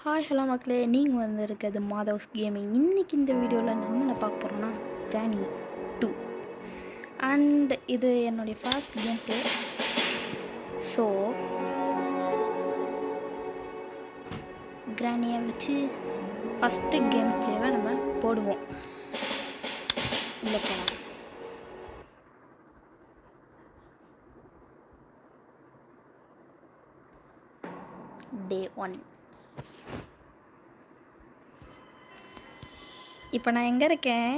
Hi hello மக்களே, நீங்கள் இருக்கிறது மாதவ்ஸ் கேமிங். இன்றைக்கி இந்த வீடியோவில் நம்ம என்ன பார்க்க போகிறோன்னா கிராணி 2 அண்ட் இது என்னுடைய ஃபர்ஸ்ட் கேம் ப்ளே. ஸோ கிராணியை வச்சு ஃபஸ்ட்டு கேம் ப்ளேவை நம்ம போடுவோம். இல்லை போகலாம். டே 1. இப்போ நான் எங்கே இருக்கேன்?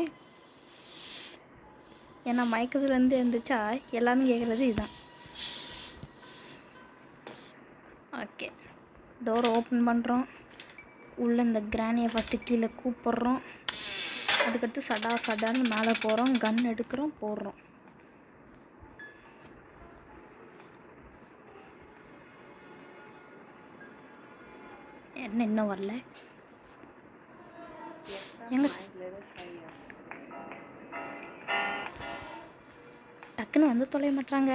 ஏன்னா மயக்கத்துலேருந்து இருந்துச்சா எல்லாரும் கேட்குறது இதுதான். ஓகே, டோர் ஓப்பன் பண்ணுறோம். உள்ளே இந்த கிராணியை ஃபஸ்ட்டு கீழே கூப்பிட்றோம். அதுக்கடுத்து சடான்னு மேலே போகிறோம். கன் எடுக்கிறோம், போடுறோம். என்ன இன்னும் வரல? எங்க டக்குன்னு வந்து தொலைய மாட்டாங்க.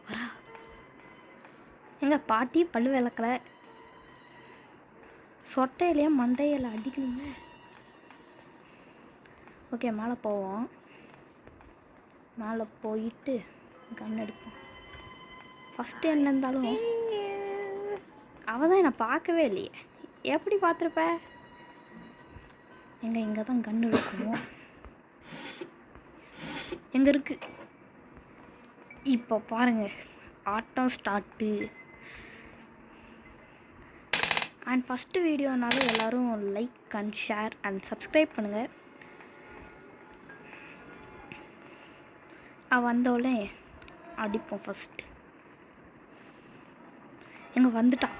வரா எங்க பாட்டி பல்லு விளக்கலை, சொட்டையிலையா மண்டையில் அடிக்கணுங்க. ஓகே, மேலே போவோம். மேலே போயிட்டு கன் எடுப்போம். ஃபஸ்ட்டு என்ன இருந்தாலும் அவள் தான் என்னை பார்க்கவே இல்லையே. எப்படி பார்த்துருப்ப? இங்கே தான் கன் எடுக்கணும். எங்கே இருக்கு? இப்போ பாருங்கள், ஆட்டம் ஸ்டார்ட்டு. அண்ட் ஃபஸ்ட்டு வீடியோனால எல்லோரும் like and share and subscribe பண்ணுங்கள். வந்தோடனே அடிப்போம். ஃபஸ்ட்டு எங்கே வந்துட்டா?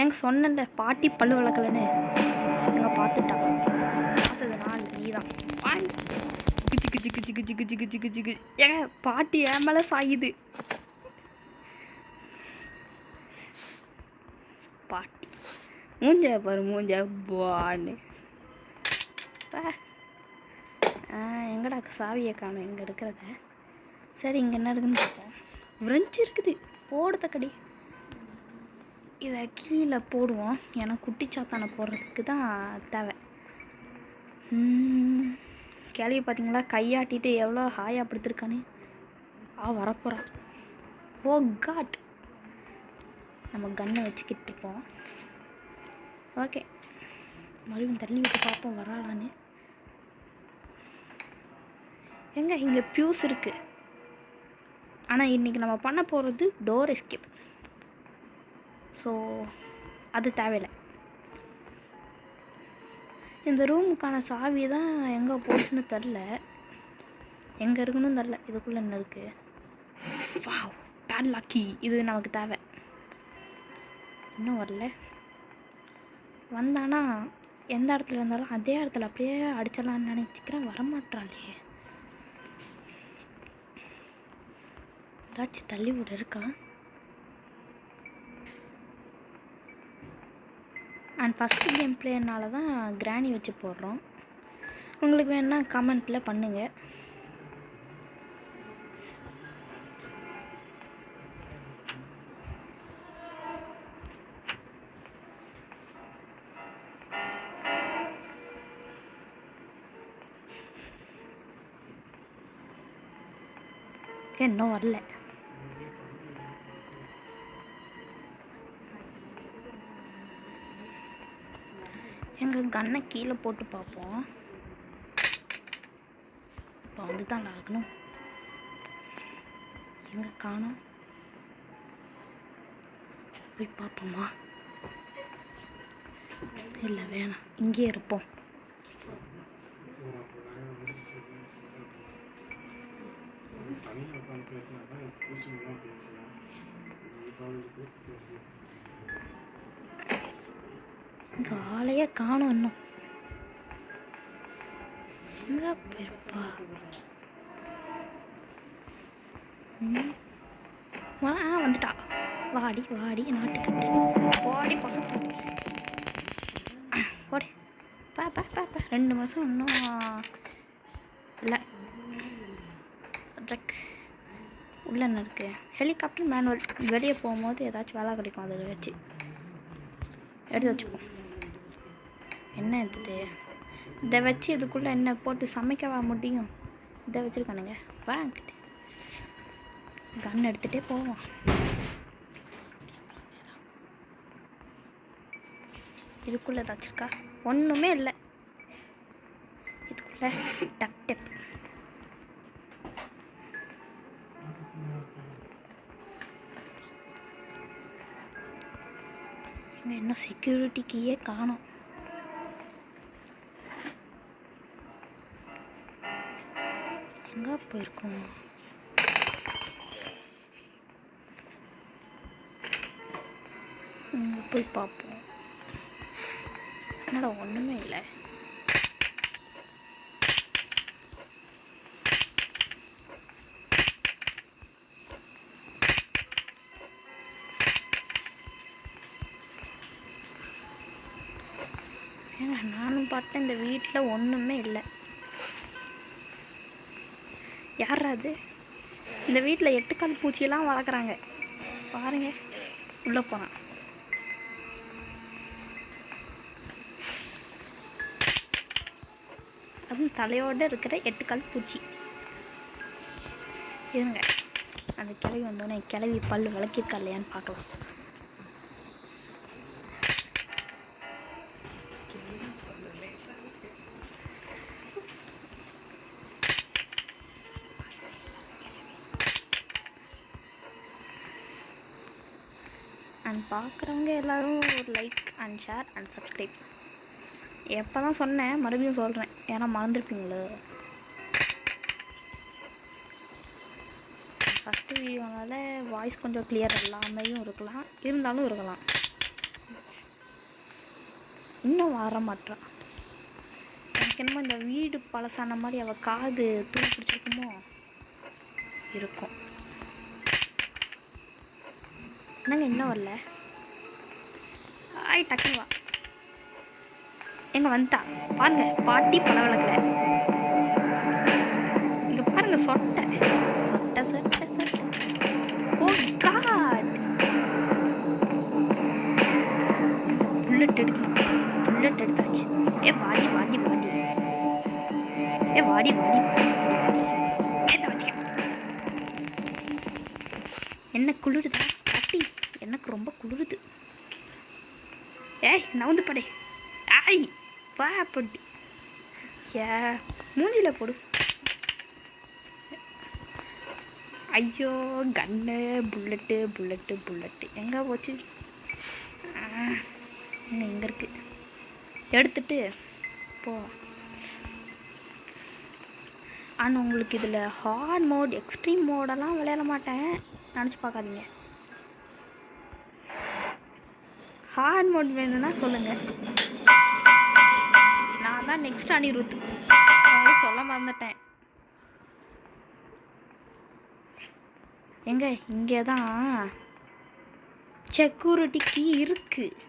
எங்க சொன்னல பாட்டி பல்லு வளர்க்கலன்னு. எங்கே பார்த்துட்டா? பார்த்தது நான் நீ தான். ஏங்க பாட்டி என் மேலே சாயுது. பாட்டி மூஞ்ச பாரு, மூஞ்ச பான்னு. எங்கடா சாவியை காணும் இங்கே இருக்கிறத? சரி, இங்கே என்ன இருக்குன்னு பார்ப்போம். விரைஞ்சி இருக்குது, போடுத கடி. இதை கீழே போடுவோம். ஏன்னா குட்டி சாத்தானை போடுறதுக்கு தான் தேவை. கேள்வி பார்த்தீங்களா? கையாட்டிட்டு எவ்வளோ ஹாயாக படுத்துருக்கானு. வரப்போகிறான். ஓ காட், நம்ம கன்னை வச்சுக்கிட்டு இருப்போம். ஓகே, மறுபடியும் தள்ளி விட்டு பார்ப்போம் வராளான்னு. எங்க இங்கே பியூஸ் இருக்குது. ஆனால் இன்றைக்கி நம்ம பண்ண போகிறது டோர் எஸ்கேப். ஸோ அது தேவையில்லை. இந்த ரூமுக்கான சாவி தான் எங்கே போச்சுன்னு தெரில, எங்கே இருக்குன்னு தெரில. இதுக்குள்ளே என்ன இருக்குது? வாவ், பேட்லாக்கி. இது நமக்கு தேவை. இன்னும் வரல. வந்தானா எந்த இடத்துல இருந்தாலும் அதே இடத்துல அப்படியே அடிச்சிடலான்னு நினச்சிக்கிறேன். வரமாட்டாளே. ஏதாச்சும் தள்ளி விட இருக்கா? அண்ட் ஃபஸ்ட்டு கேம் பிளேனால தான் கிராணி வச்சு போடுறோம். உங்களுக்கு வேணுன்னா கமெண்ட்டில் பண்ணுங்கள். இன்னும் வரல. எங்கள் கன்னை கீழே போட்டு பார்ப்போம். இப்போ வந்து தான் ஆகணும். எங்கே காணோம்? போய் பார்ப்போமா? இல்லை, வேணாம், இங்கே இருப்போம். இங்கே ஆளையே காணோம். இன்னும் எங்கே போயிருப்பா? வந்துட்டா. வாடி வாடி நாட்டுக்கட்டு, வாடி பக்கத்து ஓடி. பா 2 மாதம் இன்னும் இல்லை. ஜக் உள்ளே என்ன இருக்குது? Helicopter manual. வெளியே போகும்போது ஏதாச்சும் வேலை கிடைக்கும், அதை வச்சு எடுத்து வச்சுப்போம். என்ன எடுத்துது? இதை வச்சு இதுக்குள்ளே என்ன போட்டு சமைக்கவா முடியும்? இதை வச்சுருக்கானுங்க. வாங்கிட்டு கன் எடுத்துகிட்டே போவோம். இதுக்குள்ளே ஏதாச்சும் இருக்கா? ஒன்றுமே இல்லை. இதுக்குள்ளே டக் டெப். இங்கே இன்னும் செக்யூரிட்டி கீயே காணோம். எங்கே போயிருக்கோம்? இங்கே போய் பார்ப்போம். என்னடா ஒன்றுமே இல்லை. நானும் பார்த்தேன் இந்த வீட்டில் ஒன்றுமே இல்லை. யாரா அது? இந்த வீட்டில் 8 கால் பூச்சியெல்லாம் வளர்க்குறாங்க பாருங்க. உள்ளே போகிறான். அதுவும் தலையோடு இருக்கிற 8 கால் பூச்சி. இருங்க, அந்த கிளவி வந்தோடனே கிளவி பல் விளக்கிருக்கா இல்லையான்னு பார்க்கலாம். அண்ட் பார்க்குறவங்க எல்லோரும் ஒரு like and share and subscribe. எப்போ தான் சொன்னேன், மறுபடியும் சொல்கிறேன், ஏன்னா மறந்துருப்பீங்களோ. ஃபஸ்ட்டு வீடியோனால வாய்ஸ் கொஞ்சம் கிளியர் இல்லாமையும் இருக்கலாம், இருந்தாலும் இருக்கலாம். இன்னும் வர மாட்டான். எனக்கு என்னமோ இந்த வீடு பழசான மாதிரி அவள் காது தூக்கி பிடிச்சிருக்குமோ இருக்கும். என்னங்க இன்னும் வரல? ஆய் டக்குனு வா. எங்க வந்துட்டா பாருங்க, பாட்டி பழவழக்கல. இங்க பாருங்க, சொட்டை சொட்டை சொட்டை சொட்டை. ஓ காட், புல்லட் எடுக்கணும். புல்லட் எடுத்தாச்சு. ஏ வாடி வாடி வாடி, ஏ வாடி வாடி வாடி. என்ன குளிருதா பாட்டி? எனக்கு ரொம்ப குளிருது. ஏய் நவுந்து படை. ஆய் வா போட்டு ஏ மூஞ்சில போடு. ஐயோ கன்னு, புல்லட்டு புல்லட்டு புல்லட்டு எங்கே போச்சு? எங்கே இருக்கு? எடுத்துட்டு போ. ஆனால் உங்களுக்கு இதில் ஹார்ட் மோட், எக்ஸ்ட்ரீம் மோடெல்லாம் விளையாட மாட்டேன் நினச்சி பார்க்காதீங்க. ஹார்ட் மோட் வேணும்னா சொல்லுங்கள். நான் தான் நெக்ஸ்ட் அனிருத், சொல்ல மறந்துட்டேன். எங்க இங்கே தான் செக்யூரிட்டி கீ இருக்குது.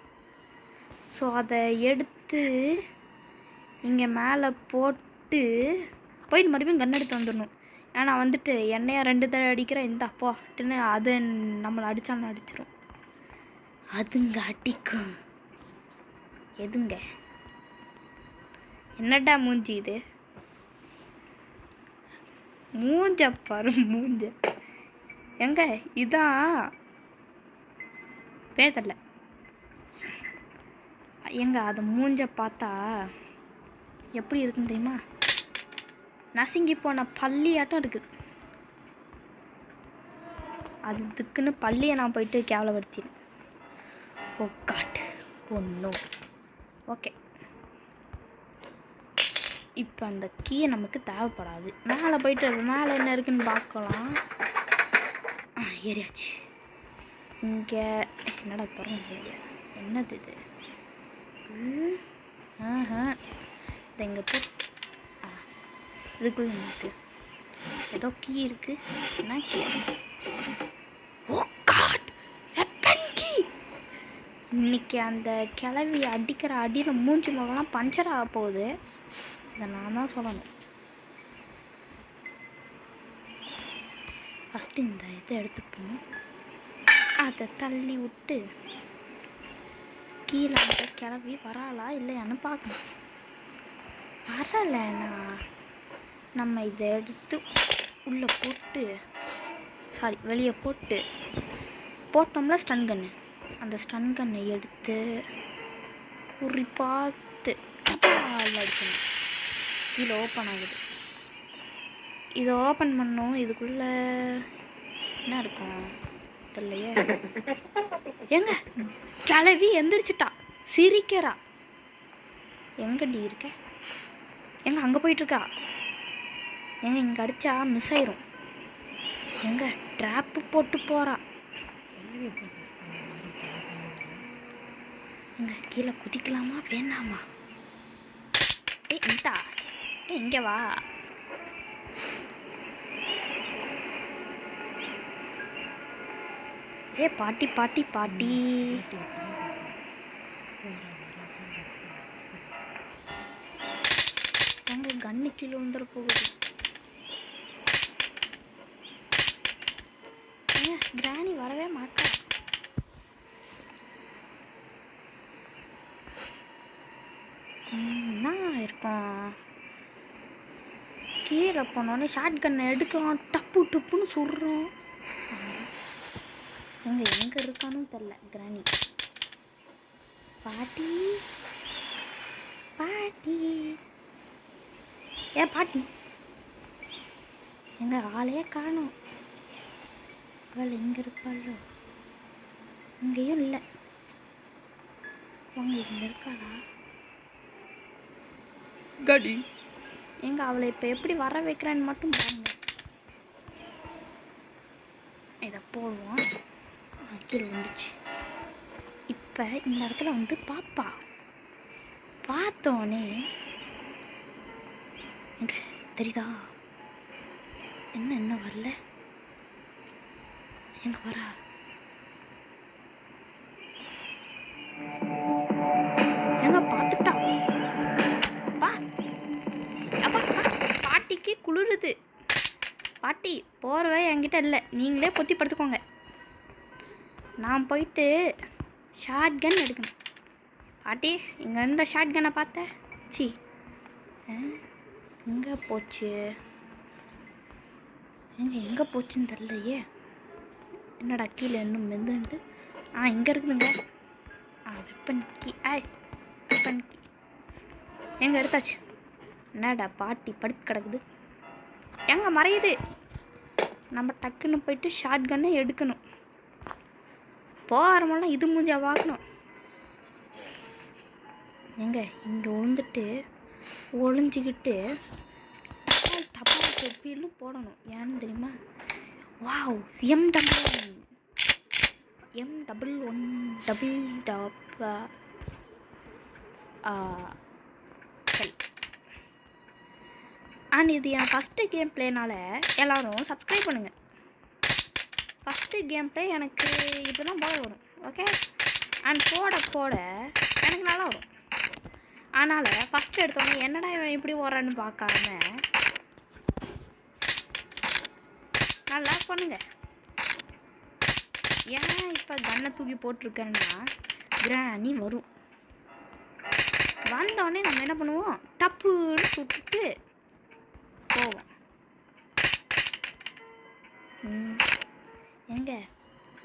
ஸோ அதை எடுத்து இங்கே மேலே போட்டு போயிட்டு மறுபடியும் கன் எடுத்து வந்துடணும். ஏன்னா வந்துட்டு என்னையா 2 தடவை அடிக்கிற இந்த அப்பாட்டுன்னு அது நம்மளை அடித்தாலும் அடிச்சிடும். அதுங்க அடிக்கும். எதுங்க என்னடா மூஞ்சி இது? மூஞ்ச பாரு மூஞ்ச. எங்க இதான் பேதல்ல. எங்க அதை மூஞ்ச பார்த்தா எப்படி இருக்குன்னு தெரியுமா? நசுங்கி போன பள்ளியாட்டம் இருக்குது. அதுக்குன்னு பள்ளியை நான் போயிட்டு கேவலப்படுத்தினேன். ஓ காட், ஒன்றும் ஓகே. இப்போ அந்த கீயை நமக்கு தேவைப்படாது. மேலே போயிட்டு மேலே என்ன இருக்குன்னு பார்க்கலாம். ஏறியாச்சு. இங்கே என்னடா திறந்து? என்னது இது? இது எங்கே போ? இதுக்குள்ள இருக்கு ஏதோ கீ இருக்கு. என்ன கீ? ஓ காட், வெப்பன் கீ. இன்னைக்கு அந்த கிளவி அடிக்கிற அடியில் மூஞ்சி முகம்லாம் பஞ்சர் ஆக போகுது. இதை நான் தான் சொல்லணும். ஃபஸ்ட்டு இந்த இதை எடுத்துப்போம். அதை தள்ளி விட்டு கீழே அந்த கிளவி வராளா இல்லையான்னு பார்க்கணும். வரலைன்னா நம்ம இதை எடுத்து உள்ளே போட்டு வெளியே போட்டோம்ல ஸ்டன் கன்று, அந்த ஸ்டன் கன்னை எடுத்து குறி பார்த்து அடிக்கணும். கீழே ஓப்பன் ஆகுது. இதை ஓப்பன் பண்ணோம். இதுக்குள்ளே என்ன இருக்கும் தெரியலையே. எங்க கிளவி எந்திரிச்சிட்டா, சிரிக்கிறா. எங்கடி இருக்க? எங்க அங்கே போயிட்டுருக்கா? எங்க இங்கே அடித்தா மிஸ் ஆயிரும். எங்க ட்ராப்பு போட்டு போகிறா. எங்க கீழே குதிக்கலாமா வேணாமா? இந்தா இங்கே வா. பாட்டி பாட்டி பாட்டி எங்க கண்ணு கீழே வந்துட போகுது. கிராணி வரவே மாட்டா. என்ன இருக்கும்? கீழே போனோடனே ஷார்ட் கன்னை எடுக்கலாம், டப்பு டப்புன்னு சுடுறோம். எங்கே இருக்கானு தெரில கிராணி. பாட்டி பாட்டி பாட்டி எங்க ஆளையே காணோம். அவள் எங்கே இருப்பாளோ? இங்கேயும் இல்லை. அவங்க இங்கே இருக்காளா? கடி எங்க அவளை இப்போ எப்படி வர வைக்கிறேன்னு மட்டும் பாருங்க. இதை போடுவோம். கீழே வந்துச்சு. இப்போ இந்த இடத்துல வந்து பாப்பா பார்த்தோன்னே எங்க தெரியுதா? என்ன வரல? எங்க வரா? எங்க பார்த்துட்டா. பாட்டிக்கு குளிருது. பாட்டி போறவே என்கிட்ட இல்லை, நீங்களே பொத்தி படுத்துக்கோங்க. நான் போயிட்டு ஷார்ட் கன் எடுக்கணும். பாட்டி இங்கே இருந்த ஷார்ட் கன்னை பார்த்த எங்கே போச்சு? எங்கே போச்சுன்னு தெரியலையே. என்னடா கீழே இன்னும் மெந்துண்டு. இங்கே இருக்குதுங்க. Weapon key. வெப்பன் கீ எங்கே எடுத்தாச்சு? என்னடா பாட்டி படுத்து கிடக்குது. எங்கே மறையுது? நம்ம டக்குன்னு போயிட்டு ஷார்ட் கன்னை எடுக்கணும். போகிறமெல்லாம் இது மூஞ்சா பார்க்கணும். இங்கே விழுந்துட்டு ஒளிஞ்சிக்கிட்டு டப்பால் தொப்பின்னு போடணும். ஏன்னு தெரியுமா? வாவ் இது என் ஃபஸ்ட்டு கேம் பிளேனால எல்லோரும் சப்ஸ்கிரைப் பண்ணுங்கள். ஃபஸ்ட்டு கேம் பிளே எனக்கு இப்படி தான் போட வரும். ஓகே, அண்ட் போட எனக்கு நல்லா வரும். அதனால் ஃபஸ்ட்டு எடுத்தோன்னே என்னடா இவன் இப்படி ஓடுறான்னு பார்க்காம நல்லா பண்ணுங்க. ஏன் இப்போ கன்னை தூக்கி போட்டிருக்கேன்னா கிராணி வரும். வந்தோடனே நம்ம என்ன பண்ணுவோம்? டப்புன்னு சுட்டுட்டு போவோம். எங்க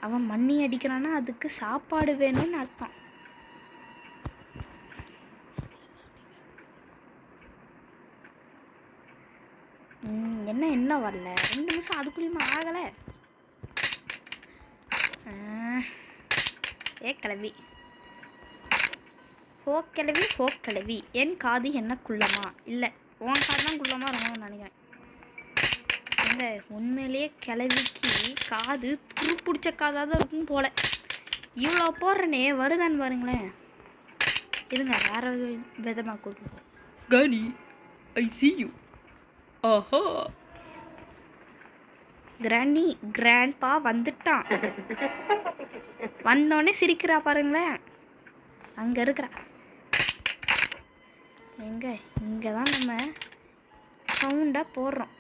அவன் மண்ணி அடிக்கிறான்னா அதுக்கு சாப்பாடு வேணும்னு அர்த்தம். என்ன வரல? 2 நிமிஷம் அதுக்குள்ளேயுமா ஆகலை? கிளவி கிளவி என் காது என்ன குள்ளமா? இல்லை, உன் காது தான் குள்ளமாக இருக்கணும்னு நினைக்கிறேன். உண்மையிலேயே கிளவிக்கு காது துரு பிடிச்ச காதாக தான் இருக்கும் போல. இவ்வளோ போடுறனே வருதான்னு பாருங்களேன். இதுங்க வேற விதமாக கொடுக்கும். Gani, I see you. ஆஹா, கிராண்ட்பா வந்துட்டான். வந்தோடனே சிரிக்கிறா பாருங்களேன். அங்கே இருக்கிறா. இங்கே தான் நம்ம சவுண்டாக போடுறோம்.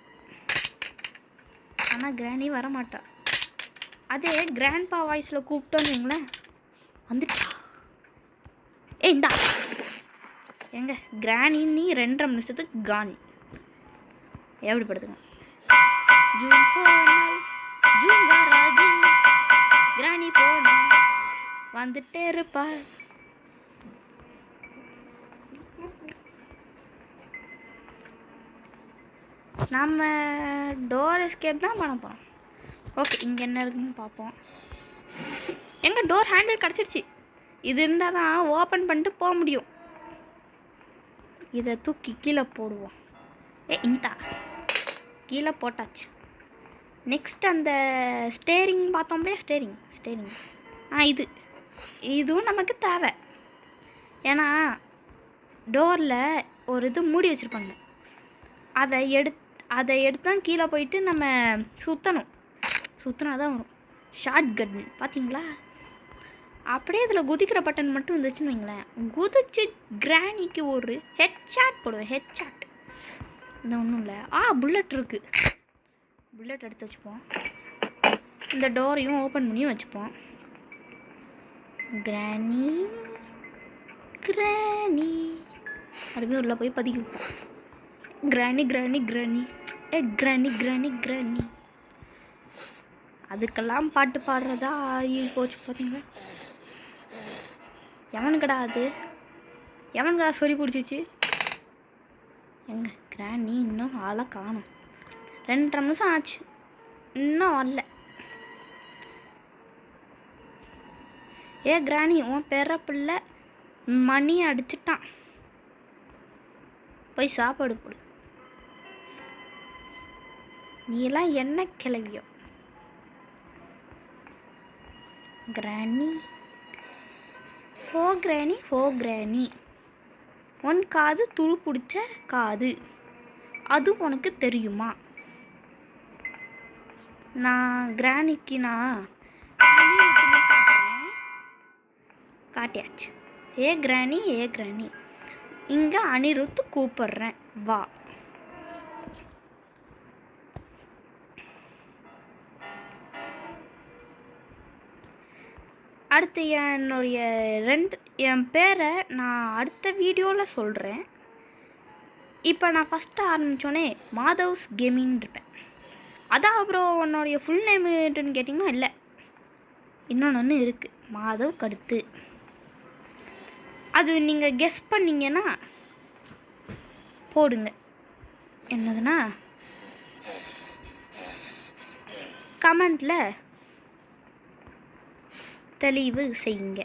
ஆனால் கிராணி வரமாட்டா. அதே கிராண்ட்பா வாய்ஸில் கூப்பிட்டோன்னு வைங்களேன், வந்துட்டா. இந்தா எங்க கிராணி நீ 2.5 நிமிஷத்துக்கு காணி. எப்படி படுத்துங்க. ஜூன் போனால் ஜூன் வராது, கிராணி போனா வந்துட்டே இருப்பா. நம்ம டோர் எஸ்கேப் தான் பண்ண போகிறோம். ஓகே, இங்கே என்ன இருக்குன்னு பார்ப்போம். எங்கள் டோர் ஹேண்டில் கிடச்சிருச்சு. இது இருந்தால் தான் ஓப்பன் பண்ணிட்டு போக முடியும். இதை தூக்கி கீழே போடுவோம். இந்தா கீழே போட்டாச்சு. நெக்ஸ்ட் அந்த ஸ்டேரிங் பார்த்தோம்லே, ஸ்டேரிங் இதுவும் நமக்கு தேவை. ஏன்னா டோரில் ஒரு இது மூடி வச்சுருப்பாங்க. அதை எடுத்து தான் கீழே போயிட்டு நம்ம சுற்றினா தான் வரும். ஷார்ட் கன் பார்த்தீங்களா? அப்படியே இதில் குதிக்கிற பட்டன் மட்டும் இருந்துச்சுன்னு வைங்களேன், குதிச்சு கிராணிக்கு ஒரு ஹெட்ஷாட் போடுவேன். ஹெட்ஷாட் இந்த ஒன்றும் இல்லை. புல்லட் இருக்குது. புல்லட் எடுத்து வச்சுப்போம். இந்த டோரையும் ஓப்பன் பண்ணி வச்சுப்போம். கிராணி அப்படியே உள்ளே போய் பதுக்கி வைப்போம். கிராணி கிராணி அதுக்கெல்லாம் பாட்டு பாடுறதா ஆகி போச்சு பார்த்தீங்களா? எவனுக்கடா சொறி பிடிச்சிச்சு? எங்க கிராணி இன்னும் ஆளை காணும். 2.5 நிமிஷம் ஆச்சு, இன்னும் வரல. கிராணி, உன் பேர பிள்ளை மணி அடிச்சிட்டான், போய் சாப்பாடு போடு. நீ எல்லாம் என்ன கிளவியோ? கிராணி, ஹோ கிராணி, உன் காது துரு பிடிச்ச காது, அது உனக்கு தெரியுமா? நான் கிராணிக்கு காட்டியாச்சு. கிராணி இங்கே அனிருத்து கூப்பிடுறேன், வா. அடுத்து என் பேரை நான் அடுத்த வீடியோவில் சொல்கிறேன். இப்போ நான் ஃபஸ்ட்டு ஆரம்பித்தோன்னே மாதவ்ஸ் கேமிங் இருப்பேன். அதான் அப்புறம் உன்னுடைய ஃபுல் நேம் என்னன்னு கேட்டிங்கன்னா, இல்லை, இன்னொன்று இருக்குது, மாதவ் கடுத்து. அது நீங்கள் கெஸ் பண்ணிங்கன்னா போடுங்க. என்னதுன்னா கமெண்டில் தெளிவு செய்யுங்க.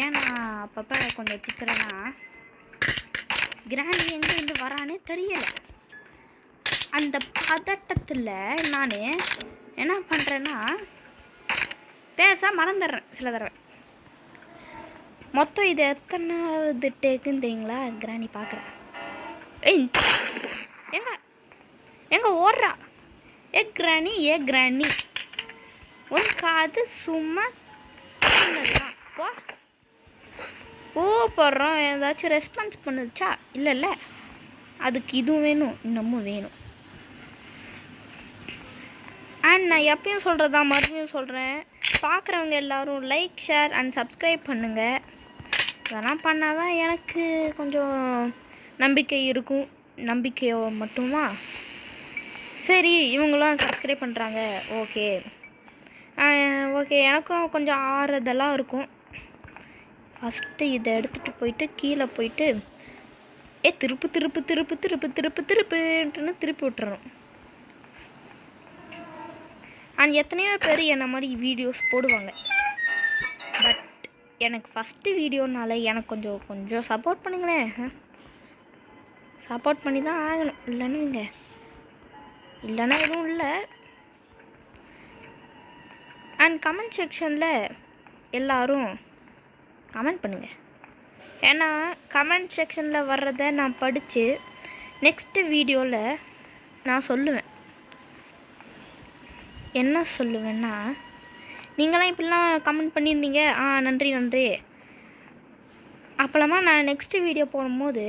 ஏன் நான் அப்பப்போ கொஞ்சம் திக்கிறேன்னா, கிராணி எங்கேருந்து வரானே தெரியலை. அந்த பதட்டத்தில் நான் என்ன பண்ணுறேன்னா, பேச மறந்துடுறேன் சில தடவை. மொத்தம் இது எத்தனாவது டேக்குன்னு தெரியுங்களா? கிராணி பார்க்குறேன். எங்க ஓடுறா? கிராணி உன் காது சும்மா சின்னதுதான். கூப்பிட்றோம், ஏதாச்சும் ரெஸ்பான்ஸ் பண்ணுச்சா? இல்லைல்ல, அதுக்கு இதுவும் வேணும், இன்னமும் வேணும். அண்ட் நான் எப்பயும் சொல்கிறதா மறுபடியும் சொல்கிறேன், பார்க்குறவங்க எல்லோரும் லைக், ஷேர் அண்ட் சப்ஸ்கிரைப் பண்ணுங்கள். இதெல்லாம் பண்ணால் தான் எனக்கு கொஞ்சம் நம்பிக்கை இருக்கும். நம்பிக்கையோ மட்டுமா? சரி, இவங்களாம் சப்ஸ்கிரைப் பண்ணுறாங்க, ஓகே, எனக்கும் கொஞ்சம் ஆறுதலாக இருக்கும். ஃபஸ்ட்டு இதை எடுத்துகிட்டு போயிட்டு கீழே போயிட்டு திருப்புன்ட்டுன்னு திருப்பி விட்டுறணும். அண்ட் எத்தனையோ பேர் என்ன மாதிரி வீடியோஸ் போடுவாங்க. பட் எனக்கு ஃபஸ்ட்டு வீடியோனால எனக்கு கொஞ்சம் சப்போர்ட் பண்ணுங்களேன். சப்போர்ட் பண்ணி தான் ஆகணும், இல்லைன்னா எதுவும் இல்லை. அண்ட் கமெண்ட் செக்ஷனில் எல்லோரும் கமெண்ட் பண்ணுங்கள். ஏன்னா கமெண்ட் செக்ஷனில் வர்றதை நான் படித்து நெக்ஸ்ட்டு வீடியோவில் நான் சொல்லுவேன். என்ன சொல்லுவேன்னா, நீங்களாம் இப்படிலாம் கமெண்ட் பண்ணியிருந்தீங்க, நன்றி. அப்போலாமா நான் நெக்ஸ்ட்டு வீடியோ போடும்போது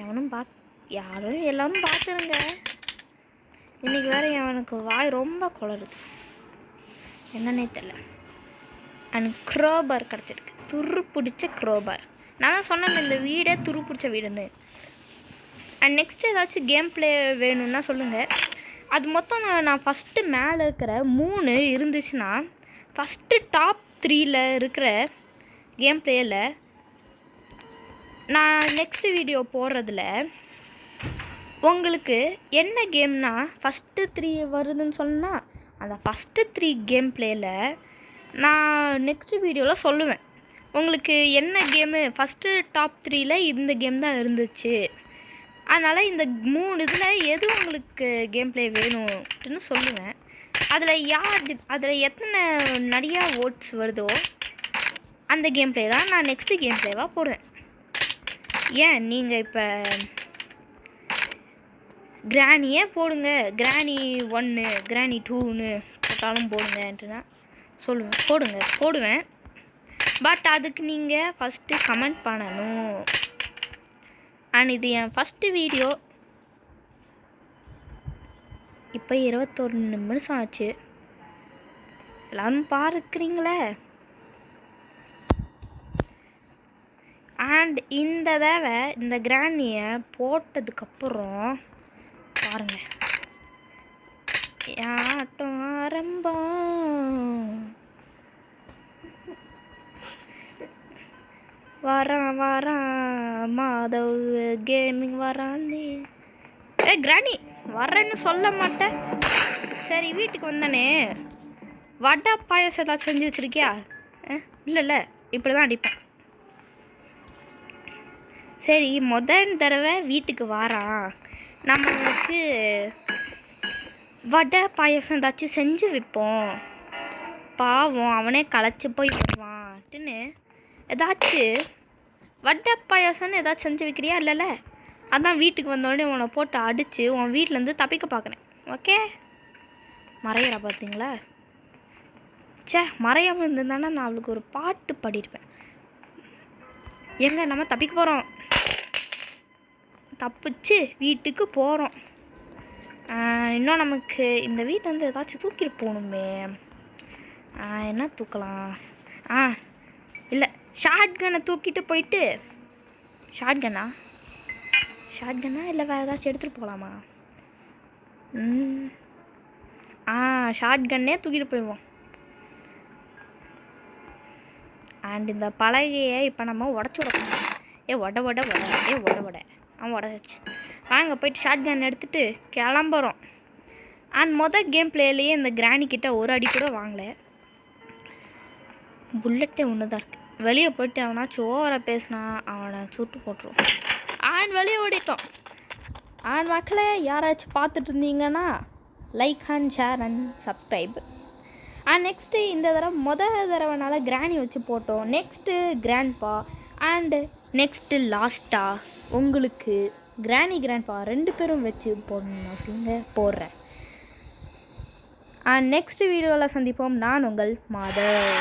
எல்லோரும் பார்த்துருங்க. இன்றைக்கி வேறு அவனுக்கு வாய் ரொம்ப குளருது, என்னன்னே தெரில. அண்ட் க்ரோபார் கிடச்சிருக்கு, துரு பிடிச்ச க்ரோபார். நான் தான் சொன்னேன் இந்த வீடே துரு பிடிச்ச வீடுன்னு. அண்ட் நெக்ஸ்ட்டு ஏதாச்சும் கேம் ப்ளே வேணும்னா சொல்லுங்கள். அது மொத்தம் நான் ஃபஸ்ட்டு மேலே இருக்கிற 3 இருந்துச்சுன்னா ஃபஸ்ட்டு டாப் 3ல் இருக்கிற கேம் ப்ளேயில் நான் நெக்ஸ்ட்டு வீடியோ போடுறதுல உங்களுக்கு என்ன கேம்னா ஃபஸ்ட்டு 3 வருதுன்னு சொன்னால் அந்த ஃபஸ்ட்டு 3 கேம் ப்ளேயில் நான் நெக்ஸ்ட்டு வீடியோவில் சொல்லுவேன். உங்களுக்கு என்ன கேமு ஃபஸ்ட்டு டாப் 3ல் இந்த கேம் தான் இருந்துச்சு, அதனால் இந்த 3 இதில் எது உங்களுக்கு கேம் ப்ளே வேணும்னு சொல்லுவேன். அதில் எத்தனை நிறையா ஓட்ஸ் வருதோ அந்த கேம் ப்ளே தான் நான் நெக்ஸ்ட்டு கேம் ப்ளேவாக போடுவேன். ஏன் நீங்கள் இப்போ கிராணியே போடுங்க, கிராணி 1 கிராணி 2ன்னு போட்டாலும் போடுங்கன்ட்டு தான் போடுவேன். பட் அதுக்கு நீங்கள் ஃபஸ்ட்டு கமெண்ட் பண்ணணும். அண்ட் இது என் ஃபஸ்ட்டு வீடியோ. இப்போ 21 நிமிஷம் ஆச்சு, எல்லோரும் பார்க்குறீங்களே. அண்ட் இந்த தடவை இந்த கிராணியை போட்டதுக்கப்புறம் பாருங்கள், ஆட்டம் ஆரம்பம். வரான் மாதவ் கேமிங் வரான்னு. கிராணி வரேன்னு சொல்ல மாட்டேன். சரி வீட்டுக்கு வந்தானே வடை பாயசம் ஏதாச்சும் செஞ்சு வச்சுருக்கியா? இல்லைல்ல, இப்படி தான் அடிப்பேன். சரி முதல் தடவை வீட்டுக்கு வாரான், நம்மளுக்கு வடை பாயசம் ஏதாச்சும் செஞ்சு வைப்போம், பாவம் அவனே களைச்சி போய் வருவான்ட்டுன்னு ஏதாச்சும் வடை பாயசம்னு ஏதாச்சும் செஞ்சு வைக்கிறியா? இல்லைல்ல, அதான் வீட்டுக்கு வந்தோடனே உன்னை போட்டு அடித்து உன் வீட்டிலேருந்து தப்பிக்க பார்க்குறேன். ஓகே, மறையிற பார்த்தீங்களா? மறையாமல் இருந்திருந்தானா நான் அவளுக்கு ஒரு பாட்டு பாடியிருப்பேன். எங்கே நம்ம தப்பிக்க போகிறோம், தப்பிச்சு வீட்டுக்கு போகிறோம். இன்னும் நமக்கு இந்த வீட்டை வந்து ஏதாச்சும் தூக்கிட்டு போகணுமே. என்ன தூக்கலாம்? இல்லை, ஷார்ட் கன்னை தூக்கிட்டு போயிட்டு, ஷார்ட் கன்னா இல்லை வேறு ஏதாச்சும் எடுத்துகிட்டு போகலாமா? ஷார்ட் கன்னே தூக்கிட்டு போயிடுவோம். அண்ட் இந்த பலகையை இப்போ நம்ம உடச்சி விடணும். உட அவன் உடச்சி. வாங்க போயிட்டு ஷார்ட் கன் எடுத்துகிட்டு கிளம்புறோம். அண்ட் மொதல் கேம் பிளேலேயே இந்த கிராணி கிட்ட ஒரு அடி கூட வாங்கலை. புல்லட்டே ஒன்று தான் இருக்குது. வெளியே போயிட்டு அவனாச்சும் ஓவராக பேசினா அவனை சுட்டு போட்டுருவோம். வெளியே ஓடிட்டோம். மக்களே யாராச்சும் பார்த்துட்டு இருந்தீங்கன்னா like and share and subscribe. Next இந்த தடவைனால கிராணி வச்சு போட்டோம். நெக்ஸ்ட்டு கிராண்ட்பா அண்டு நெக்ஸ்ட்டு லாஸ்ட்டாக உங்களுக்கு கிராண்ட்பா 2 பேரும் வச்சு போடணும் சொல்லுங்க, போடுறேன். நெக்ஸ்ட் வீடியோவில் சந்திப்போம். நான் உங்கள் மாதவ்.